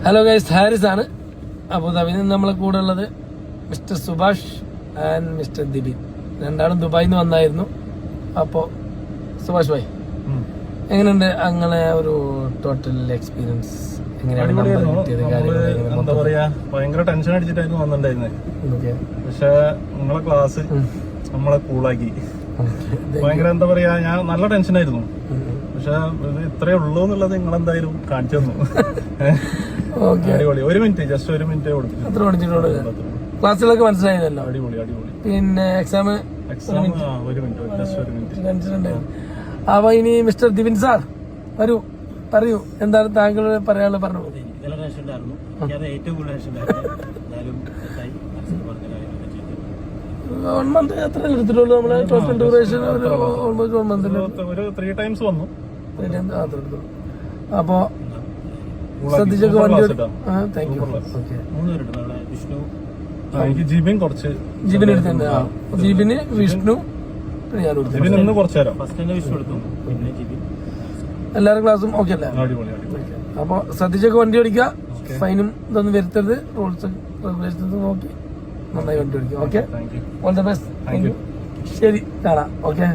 Hello guys, Haris ആണ് അബുദാബിയിൽ നിന്ന് നമ്മളെ കൂടെ ഉള്ളത്. Mister Subhash and mister Dibin രണ്ടാളും ദുബായിൽ നിന്ന് വന്നായിരുന്നു. അപ്പോൾ സുഭാഷ് ഭായ്, എങ്ങനെയുണ്ട് അങ്ങനെ ഒരു ടോട്ടൽ എക്സ്പീരിയൻസ്? എന്താ പറയാ, ഭയങ്കര ടെൻഷൻ അടിച്ചിട്ടായിരുന്നു വന്നിട്ടുണ്ടായിരുന്നത്. പക്ഷെ നിങ്ങളെ ക്ലാസ് നമ്മളെ കൂളാക്കി. ഭയങ്കര എന്താ പറയാ, ഞാൻ നല്ല ടെൻഷനായിരുന്നു. പക്ഷെ ഇത് ഇത്രേ ഉള്ളൂ എന്നുള്ളത് നിങ്ങളെന്തായാലും കാണിച്ചു തന്നു. അടിപൊളി. ഒരു മിനിറ്റ്, ജസ്റ്റ് ഒരു മിനിറ്റ് കൊടുത്തു. ക്ലാസ്സുകളൊക്കെ മനസ്സിലായതല്ലോ. അടിപൊളി അടിപൊളി. പിന്നെ എക്സാം ഒരു മിനിറ്റ്. അപ്പൊ ഇനി മിസ്റ്റർ ദിബിൻ സാർ വരൂ, പറയൂ എന്താണ് താങ്കൾ പറയാനുള്ളത്, പറഞ്ഞു. വൺ മന്ത് എത്ര എടുത്തിട്ടുള്ളൂ നമ്മള് ടോട്ടൽ ഡ്യൂറേഷൻ? Almost 1 month. ഒരു 3 ടൈംസ് വന്നു. അപ്പൊ ശ്രദ്ധിച്ചൊക്കെ വണ്ടി. Thank you. എനിക്ക് ജിബിൻ കുറച്ച് ജിബിൻ എടുത്തിട്ടുണ്ട്. ജിബിന്, വിഷ്ണു, ജിബിൻ ഇന്ന് കുറച്ചു നേരം. എല്ലാവരും ക്ലാസ്സും ഓക്കെ അല്ലേ? അടിപൊളി. അപ്പൊ ശ്രദ്ധിച്ചൊക്കെ വണ്ടി ഓടിക്കുക. ഫൈനും ഇതൊന്നും വരുത്തരുത്. റൂൾസ് റെഗുലേഷൻസ് നോക്കി നന്നായി വണ്ടി ഓടിക്കുക. Okay, all the best. ശരി, കാണാം. ഓക്കെ.